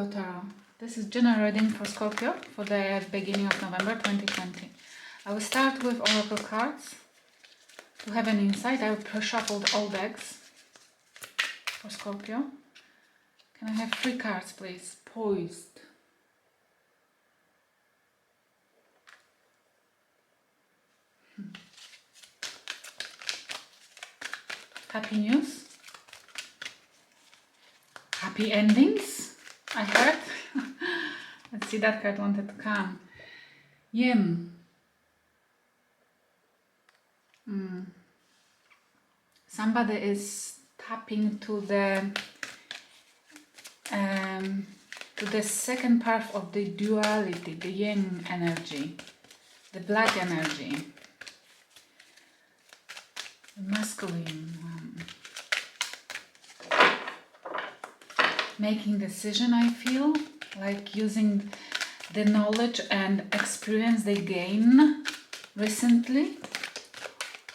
Scorpio Tarot. This is general reading for Scorpio for the beginning of November 2020. I will start with oracle cards to have an insight. I will shuffle all decks for Scorpio. Can I have 3 cards, please? Poised. Happy news. Happy endings, I heard. Let's see, that card wanted to come. Yin. Somebody is tapping to the second part of the duality, the yin energy, the black energy, the masculine one. Making decision, I feel, like using the knowledge and experience they gain recently,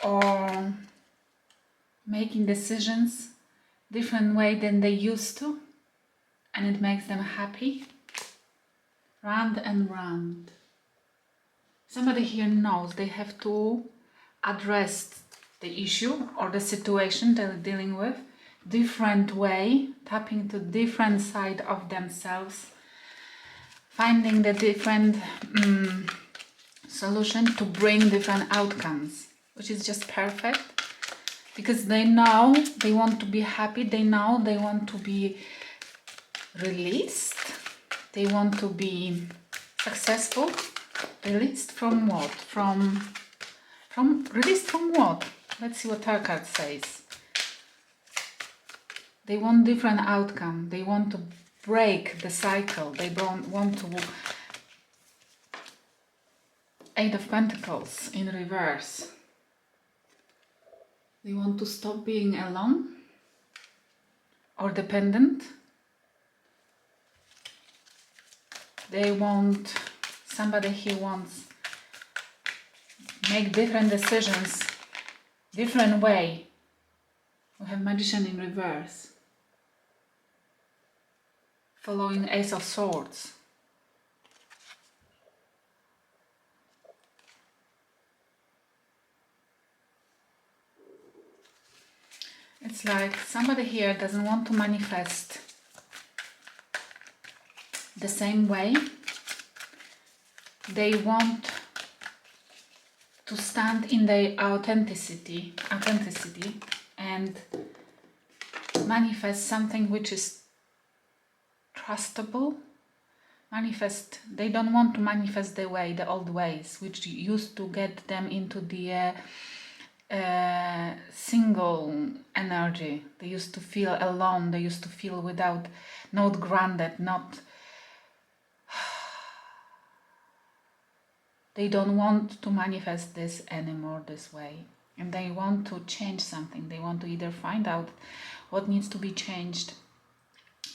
or making decisions different way than they used to, and it makes them happy. Round and round. Somebody here knows they have to address the issue or the situation they're dealing with different way, tapping to different side of themselves, finding the different solution to bring different outcomes, which is just perfect, because they know they want to be happy, they know they want to be released, they want to be successful. Released from what? From released from what? Let's see what tarot card says. They want different outcome. They want to break the cycle. They want to... 8 of Pentacles in reverse. They want to stop being alone or dependent. They want... Somebody here wants make different decisions, different way. We have Magician in reverse. Following Ace of Swords. It's like somebody here doesn't want to manifest the same way. They want to stand in their authenticity and manifest something which is trustable. They don't want to manifest the old ways, which used to get them into the single energy. They used to feel alone, they used to feel not grounded, they don't want to manifest this anymore this way, and they want to change something. They want to either find out what needs to be changed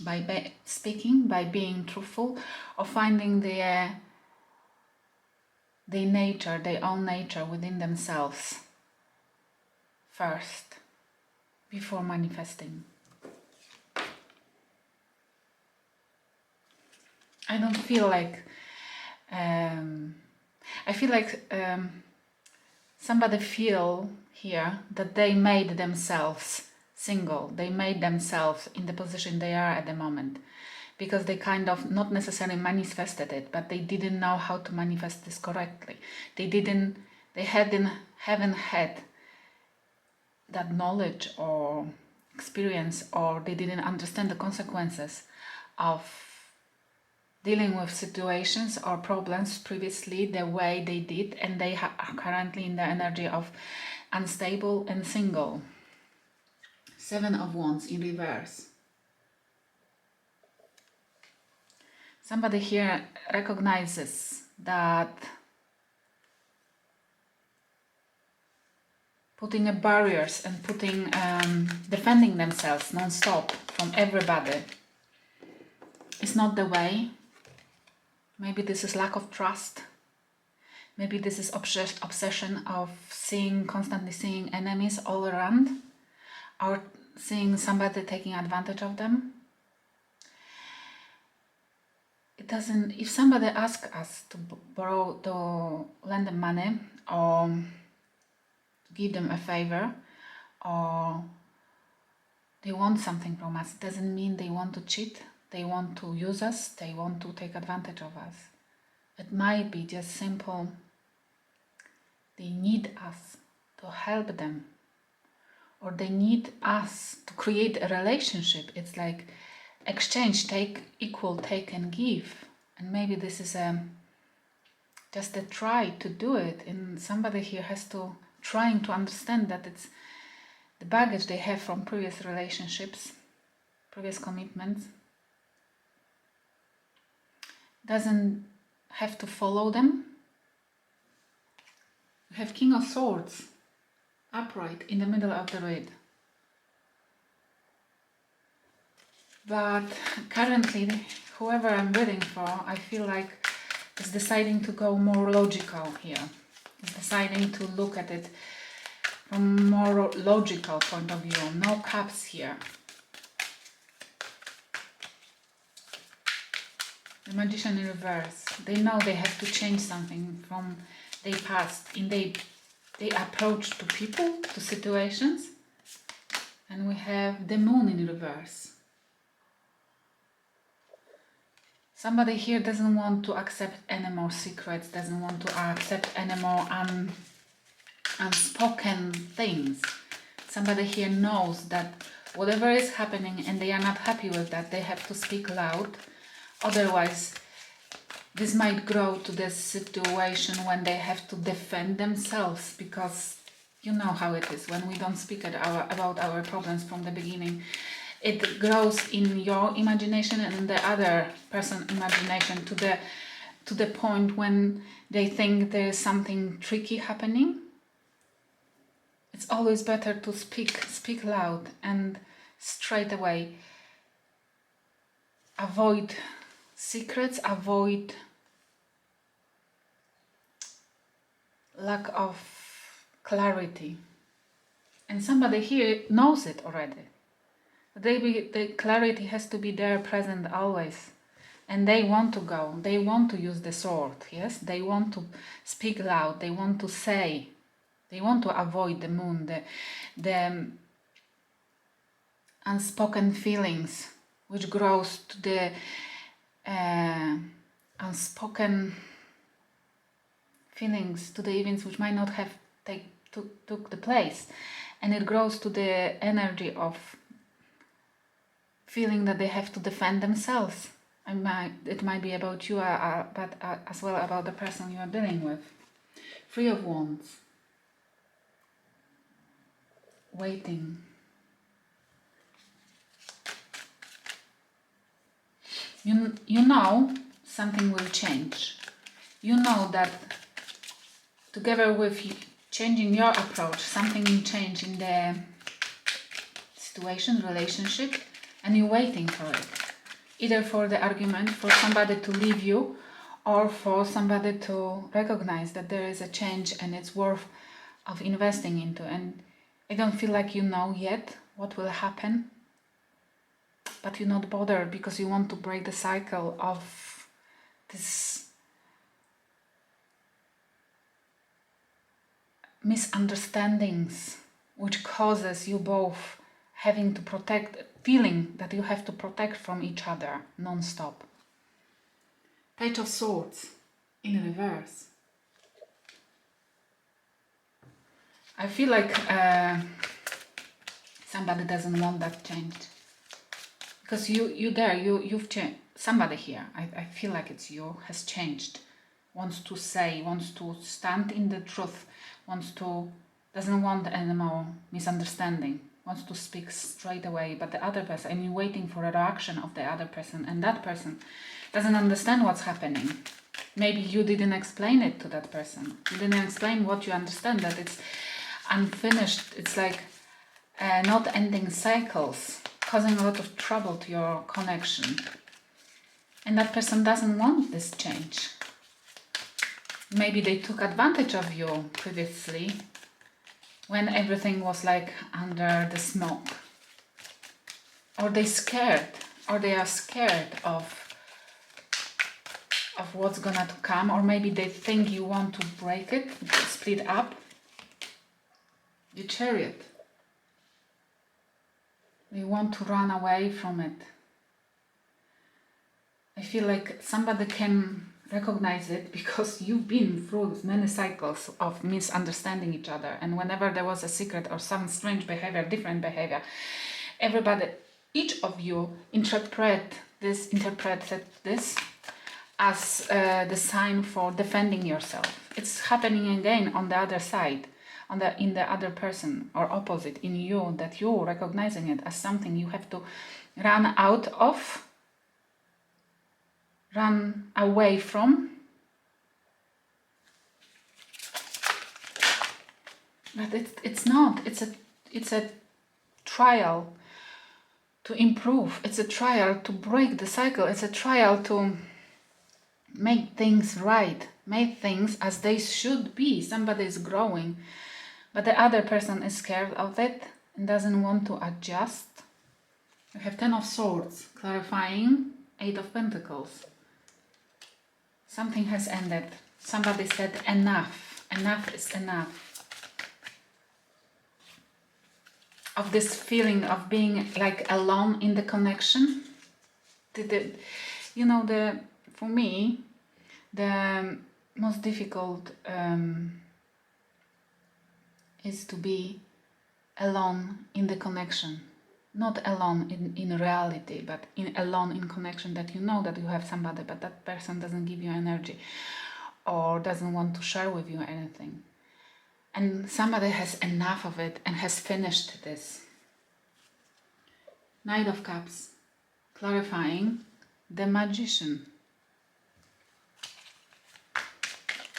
by speaking, by being truthful, or finding their nature, their own nature within themselves first, before manifesting. I don't feel like... I feel like somebody feel here that they made themselves single. They made themselves in the position they are at the moment, because they kind of not necessarily manifested it, but they didn't know how to manifest this correctly. They haven't had that knowledge or experience, or they didn't understand the consequences of dealing with situations or problems previously the way they did, and they are currently in the energy of unstable and single. 7 of Wands in reverse. Somebody here recognizes that putting barriers and defending themselves non-stop from everybody is not the way. Maybe this is lack of trust. Maybe this is obsession of constantly seeing enemies all around, or seeing somebody taking advantage of them. doesn't, if somebody asks us to borrow, to lend them money, or to give them a favor, or they want something from us, it doesn't mean they want to cheat, they want to use us, they want to take advantage of us. It might be just simple, they need us to help them, or they need us to create a relationship. It's like exchange, take, equal, take and give. And maybe this is just a try to do it, and somebody here has to trying to understand that it's the baggage they have from previous relationships, previous commitments, doesn't have to follow them. We have King of Swords upright in the middle of the read. But currently, whoever I'm reading for, I feel like is deciding to go more logical here. Is deciding to look at it from more logical point of view. No cups here. The Magician in reverse. They know they have to change something from their past in their approach to people, to situations. And we have the Moon in reverse. Somebody here doesn't want to accept any more secrets, doesn't want to accept any more unspoken things. Somebody here knows that whatever is happening and they are not happy with that, they have to speak loud. Otherwise, this might grow to this situation when they have to defend themselves, because you know how it is when we don't speak about our problems from the beginning. It grows in your imagination and in the other person's imagination to the point when they think there is something tricky happening. It's always better to speak loud and straight away. Avoid secrets, avoid lack of clarity. And somebody here knows it already. The clarity has to be there, present always. And they want to go, they want to use the sword, yes? They want to speak loud, they want to say, they want to avoid the Moon, the unspoken feelings, which grows to the unspoken feelings, to the events which might not have took the place. And it grows to the energy of feeling that they have to defend themselves. It might be about you, but as well about the person you are dealing with. Three of Wands. Waiting. You know something will change. You know that together with you, changing your approach, something will change in the situation, relationship, and you're waiting for it. Either for the argument, for somebody to leave you, or for somebody to recognize that there is a change and it's worth of investing into. And I don't feel like you know yet what will happen, but you're not bothered because you want to break the cycle of this misunderstandings, which causes you both having to protect, feeling that you have to protect from each other non-stop. Page of Swords in reverse. I feel like somebody doesn't want that changed. Because you've changed. Somebody here, I feel like it's you, has changed. Wants to say, wants to stand in the truth, doesn't want any more misunderstanding. Wants to speak straight away, but the other person, and you're waiting for a reaction of the other person, and that person doesn't understand what's happening. Maybe you didn't explain it to that person. You didn't explain what you understand, that it's unfinished. It's like not ending cycles, causing a lot of trouble to your connection. And that person doesn't want this change. Maybe they took advantage of you previously, when everything was like under the smoke. Or they are scared of of what's gonna to come, or maybe they think you want to break it, split up. The Chariot. They want to run away from it. I feel like somebody can recognize it because you've been through many cycles of misunderstanding each other, and whenever there was a secret or some strange behavior, different behavior, everybody, each of you interpreted this as the sign for defending yourself. It's happening again on the other side, in the other person or opposite in you, that you're recognizing it as something you have to run out of, run away from. But it's not. It's a trial to improve. It's a trial to break the cycle. It's a trial to make things right, make things as they should be. Somebody is growing, but the other person is scared of it and doesn't want to adjust. We have 10 of Swords, clarifying 8 of Pentacles. Something has ended. Somebody said enough. Enough is enough. Of this feeling of being like alone in the connection. For me, the most difficult is to be alone in the connection. Not alone in reality, but alone in connection, that you know that you have somebody, but that person doesn't give you energy or doesn't want to share with you anything. And somebody has enough of it and has finished this. Knight of Cups, clarifying the Magician.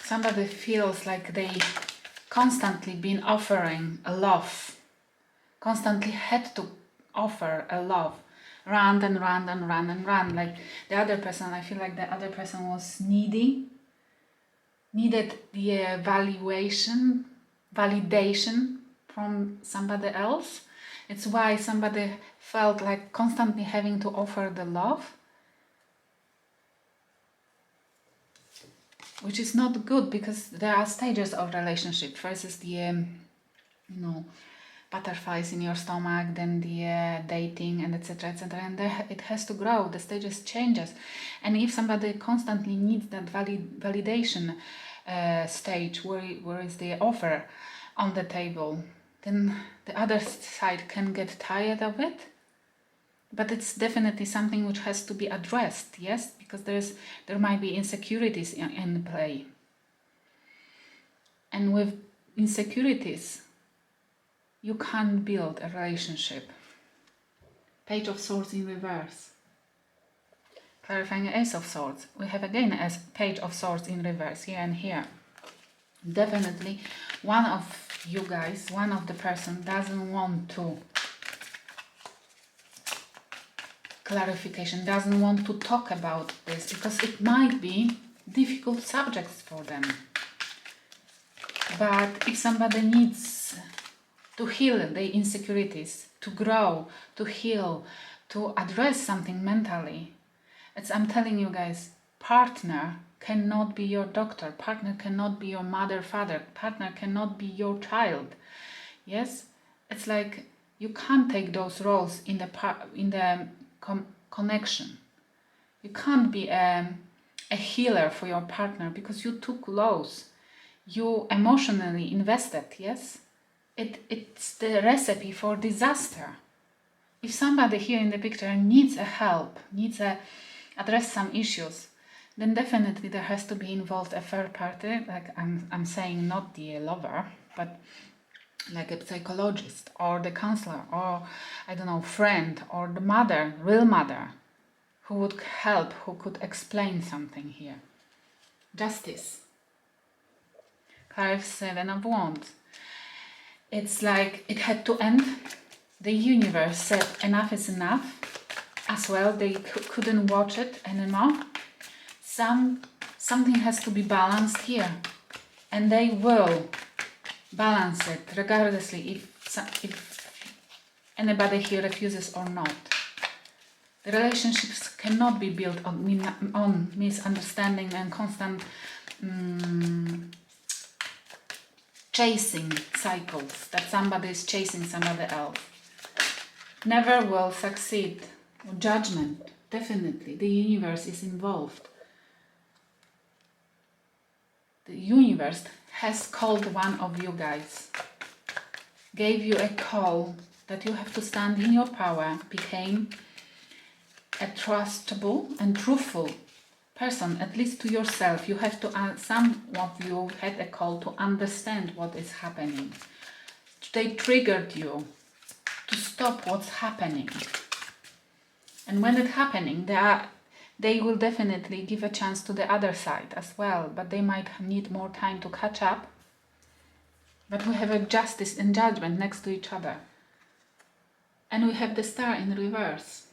Somebody feels like they constantly been offering a love, constantly had to offer a love, run and run and run and run. Like the other person, I feel like the other person was needed the validation from somebody else. It's why somebody felt like constantly having to offer the love, which is not good, because there are stages of relationship. First is the butterflies in your stomach, then the dating, and etc, and it has to grow. The stages changes, and if somebody constantly needs that validation stage, where is the offer on the table, then the other side can get tired of it. But it's definitely something which has to be addressed, yes, because there might be insecurities in play, and with insecurities you can't build a relationship. Page of Swords in reverse, clarifying Ace of Swords. We have again a Page of Swords in reverse here and here. Definitely one of you guys, one of the person doesn't want to clarification, doesn't want to talk about this, because it might be difficult subjects for them. But if somebody needs to heal their insecurities, to grow, to heal, to address something mentally, I'm telling you guys, partner cannot be your doctor, partner cannot be your mother, father, partner cannot be your child. Yes, it's like you can't take those roles in the connection. You can't be a healer for your partner, because you took loss, you emotionally invested. Yes, it's the recipe for disaster. If somebody here in the picture needs a help, needs to address some issues, then definitely there has to be involved a third party, like I'm saying, not the lover, but like a psychologist or the counselor, or I don't know, friend, or the mother, real mother, who would help, who could explain something here. Justice. Clarify 7 of Wands. It's like it had to end. The universe said enough is enough. As well, they couldn't watch it anymore. Something has to be balanced here, and they will balance it, regardlessly if anybody here refuses or not. The relationships cannot be built on misunderstanding and constant chasing cycles, that somebody is chasing somebody else. Never will succeed. Judgment, definitely. The universe is involved. The universe has called one of you guys, gave you a call that you have to stand in your power, became a trustable and truthful person, at least to yourself. You have to, some of you had a call to understand what is happening. They triggered you to stop what's happening. And when it's happening, they will definitely give a chance to the other side as well, but they might need more time to catch up. But we have a justice and judgment next to each other. And we have the star in reverse.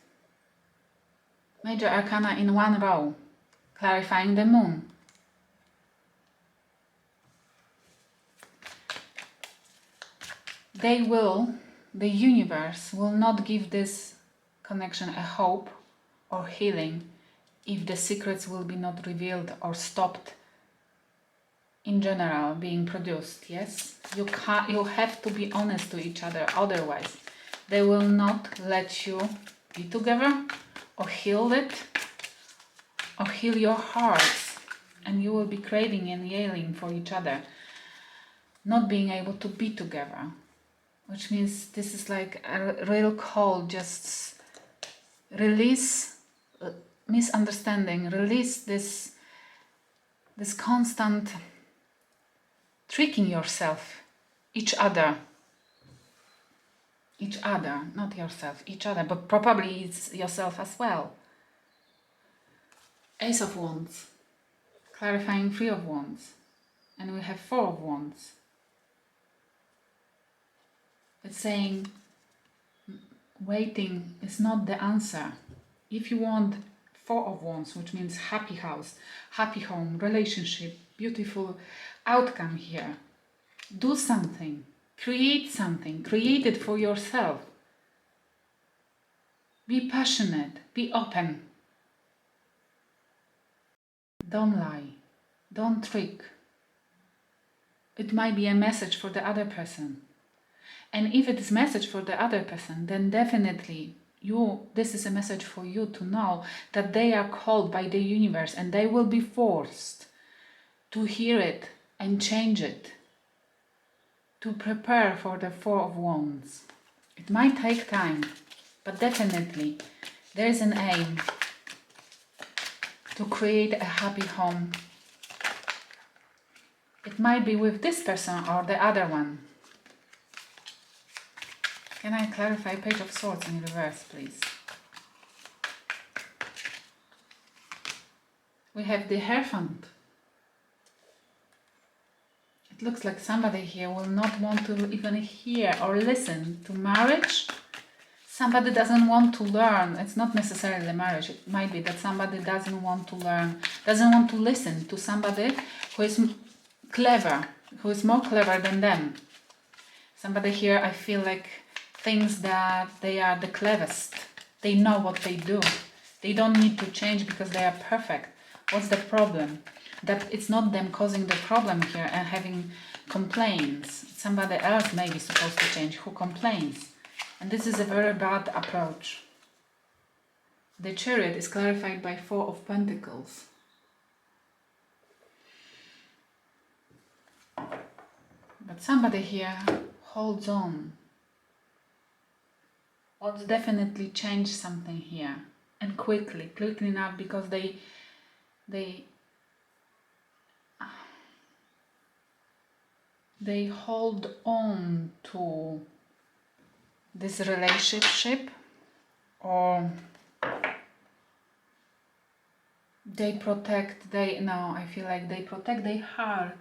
Major arcana in one row, clarifying the moon. The universe will not give this connection a hope or healing if the secrets will be not revealed or stopped in general being produced. Yes, you have to be honest to each other, otherwise they will not let you be together or heal it or heal your hearts, and you will be craving and yelling for each other, not being able to be together, which means this is like a real call. Just release misunderstanding, release this constant tricking yourself, each other, not yourself, each other, but probably it's yourself as well. Ace of Wands, clarifying Three of Wands, and we have Four of Wands. It's saying waiting is not the answer. If you want Four of Wands, which means happy house, happy home, relationship, beautiful outcome here, do something, create it for yourself. Be passionate, be open. Don't lie, don't trick. It might be a message for the other person. And if it is a message for the other person, then definitely this is a message for you to know that they are called by the universe and they will be forced to hear it and change it, to prepare for the Four of Wands. It might take time, but definitely there is an aim to create a happy home. It might be with this person or the other one. Can I clarify Page of Swords in reverse, please? We have the Hierophant. It looks like somebody here will not want to even hear or listen to marriage. Somebody doesn't want to learn. It's not necessarily the marriage. It might be that somebody doesn't want to learn, doesn't want to listen to somebody who is clever, who is more clever than them. Somebody here, I feel like, thinks that they are the cleverest. They know what they do. They don't need to change because they are perfect. What's the problem? That it's not them causing the problem here and having complaints. Somebody else may be supposed to change who complains. And this is a very bad approach. The Chariot is clarified by Four of Pentacles. But somebody here holds on. Wants definitely change something here. And quickly enough, because they hold on to this relationship, or they protect, I feel like they protect their heart.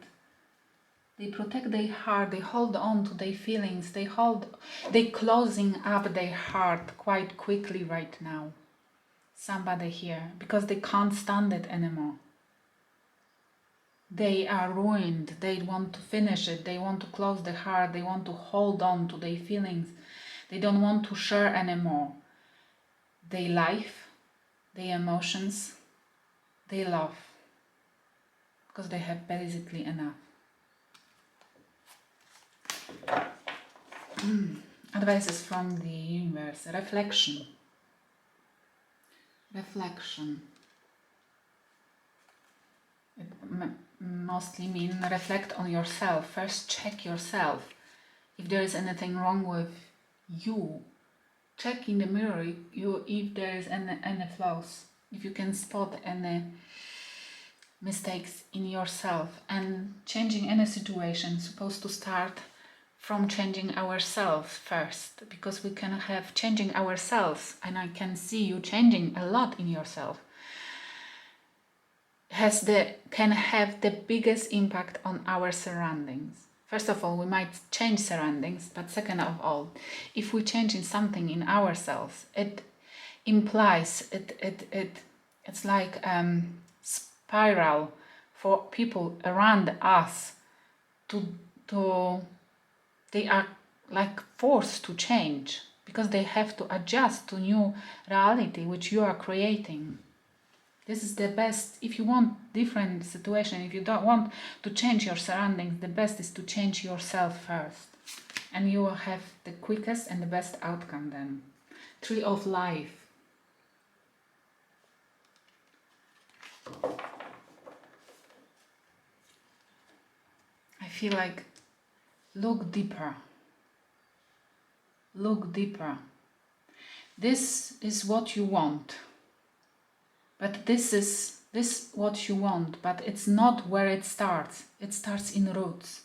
They protect their heart, they hold on to their feelings, they closing up their heart quite quickly right now. Somebody here, because they can't stand it anymore. They are ruined, they want to finish it, they want to close the heart, they want to hold on to their feelings. They don't want to share anymore. their life, their emotions, their love, because they have basically enough. Advices from the universe. Reflection. Reflection. It mostly means reflect on yourself. First check yourself. If there is anything wrong with you, check in the mirror if there is any flaws. If you can spot any mistakes in yourself. And changing any situation is supposed to start from changing ourselves first, because we can have changing ourselves, and I can see you changing a lot in yourself, can have the biggest impact on our surroundings. First of all, we might change surroundings, but second of all, if we change in something in ourselves, it implies it's like spiral for people around us to they are like forced to change, because they have to adjust to new reality which you are creating. This is the best. If you want different situation, if you don't want to change your surroundings, the best is to change yourself first, and you will have the quickest and the best outcome then. Tree of Life. I feel like look deeper. Look deeper. This is what you want. But this what you want, but it's not where it starts. It starts in roots.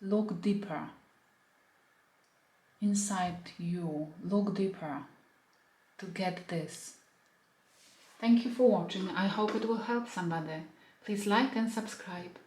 Look deeper. Inside you. Look deeper to get this. Thank you for watching. I hope it will help somebody. Please like and subscribe.